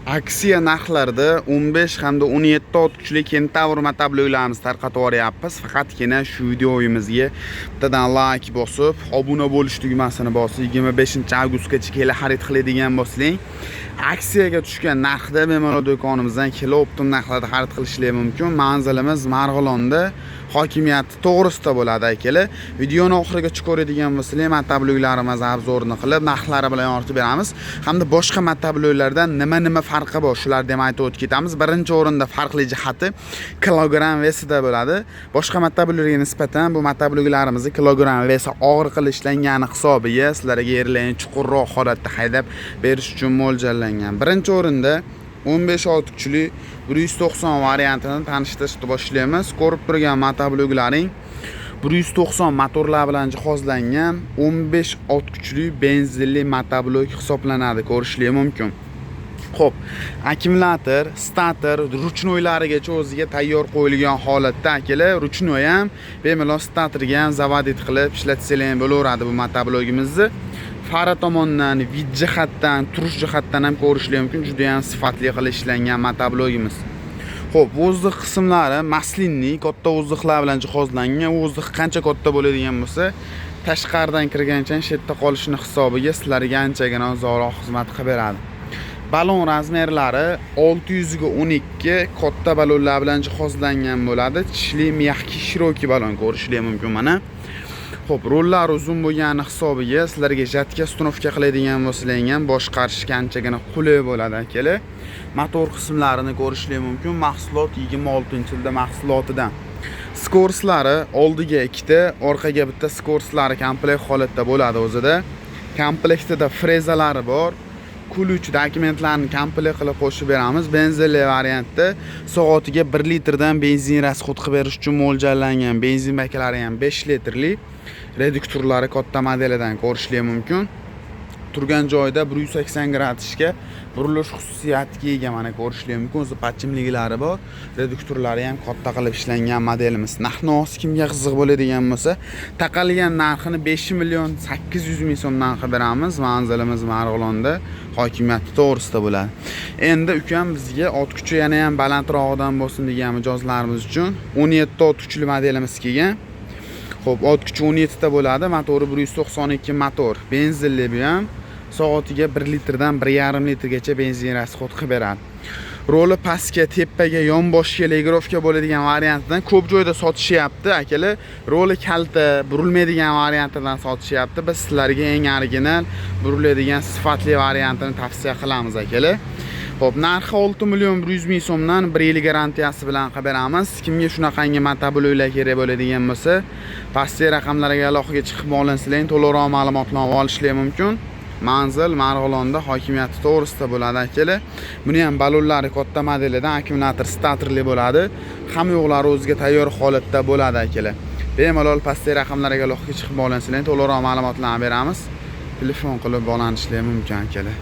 Aksiya narxlarida 15 hamda 17 ot kuchli Kentavr motobloklarimiz tarqatib yuboryapmiz. Faqatgina shu videoyimizga bittadan like bosib, obuna bo'lish tugmasini bosib, 25-avgustgacha kela xarid qiladigan bo'lsang, aksiyaga tushgan narxda bemalol do'konimizdan kela optim narxlarda xarid qilishingiz mumkin. Manzilimiz Marg'ilonda, hokimiyati to'g'risida bo'ladi akalar. Videoni oxirigacha ko'radigan bo'lsanglar, motobloklarimiz obzorini qilib, narxlari bilan yoritib beramiz. Hamda boshqa motobloklardan nima farqi bor, shularni ham aytib o'tib ketamiz. Birinchi o'rinda farqli jihati kilogramm vesida bo'ladi. Boshqa motobloklarga nisbatan bu motobloklarimizni kilogramm vesi og'ir qilib ishlangan hisobiga sizlarga yerlarni chuqurroq holatda haydab berish uchun mo'ljallangan. Birinchi o'rinda 15 ot kuchli 190 variantini tanishtirishni boshlaymiz. Ko'rib turgan motobloklaring 190 motorlar bilan jihozlangan 15 ot kuchli benzinli motoblok hisoblanadi, ko'rishingiz mumkin. Xo'p, akkumulyator, starter, ruchnoylarigacha o'ziga tayyor qo'yilgan holatda akalar, ruchnoy ham bemalol starterga ham zavodit qilib ishlatsanglar bo'laveradi bu motoblogimizni. Fara tomondan, vid jihatdan, turish jihatdan ham ko'rishingiz mumkin. Juda ham sifatli qilib ishlangan motoblogimiz. Xo'p, o'zliq qismlari maslinli, katta o'zliqlar bilan jihozlangan. O'zliq qancha katta bo'ladigan bo'lsa, tashqaridan kirgancha shetda qolishini hisobiga sizlarga anchagina uzoqroq xizmat qilib beradi. Balon razmerlari 600 ga 12 katta balonlar bilan jihozlangan bo'ladi. Tishli, miyaqki, shiroki balon ko'rishingiz mumkin mana. Xo'p, rollar uzun bo'lgani hisobiga sizlarga jatka uстановка qiladigan bo'lsangiz ham boshqarishga anchagina qulay bo'ladi akalar. Motor qismlarini ko'rishingiz mumkin. Mahsulot 26-yilda mahsulotidan. Skorslari oldiga 2 ta, orqaga bitta skorslari komplekt holatda bo'ladi o'zida. Komplektida frezalari bor. Ключ dokumentlarni komplekt qilib qo'shib beramiz. Benzinli variantda soatiga 1 litrdan benzin rasxod qilib berish uchun mo'ljallangan. Benzin bakalari ham 5 litrli. Reduktorlari katta modelidan ko'rishingiz mumkin. Turgan joyda 180 gradusga burilish xususiyatiga ega, mana ko'rishingiz mumkin. O'zi pachimliklari bor. Reduktorlari ham katta qilib ishlangan modelimiz. Narxi kimga qiziq bo'ladigan bo'lsa, taqalgan narxini 5.800.000 so'mdan qilib beramiz. Manzilimiz Marg'ilonda, hokimiyati to'g'risida bo'ladi. Endi ukam bizga ot kuchi yana ham balandrog'idan bo'lsin degan mijozlarimiz uchun 17 ot kuchli modelimiz kelgan. Xo'p, ot kuchi 17 ta bo'ladi. Motori 192 motor. Benzinli bu ham. Soatiga 1 litrdan 1,5 litrgacha benzin rasxod qilib beradi. Roli pastga, tepaga, yonboshga legirovka bo'ladigan variantdan ko'p joyda sotishyapti akalar. Roli kalta, burilmaydigan variantidan sotishyapti. Biz sizlarga eng original, buriladigan sifatli variantini tavsiya qilamiz akalar. Xo'p, narxi 6.100.000 so'mdan 1 yil garantiyasi bilan qilib beramiz. Kimga shunaqangi motobloklar kerak bo'ladigan bo'lsa, pastki raqamlarga aloqaga chiqib olinsizlar, to'liqroq ma'lumotlarni olishingiz mumkin. Manzil Marg'ilonda, hokimiyati to'g'risida bo'ladi akalar. Buni ham balonlari katta modelidan, akkumulyator starterli bo'ladi. Hamma yo'qlari o'ziga tayyor holatda bo'ladi akalar. Bemalol pastki raqamlarga aloqaga chiqib olinsizlar, to'liqroq ma'lumotlarni beramiz. Telefon qilib bog'lanishingiz mumkin akalar.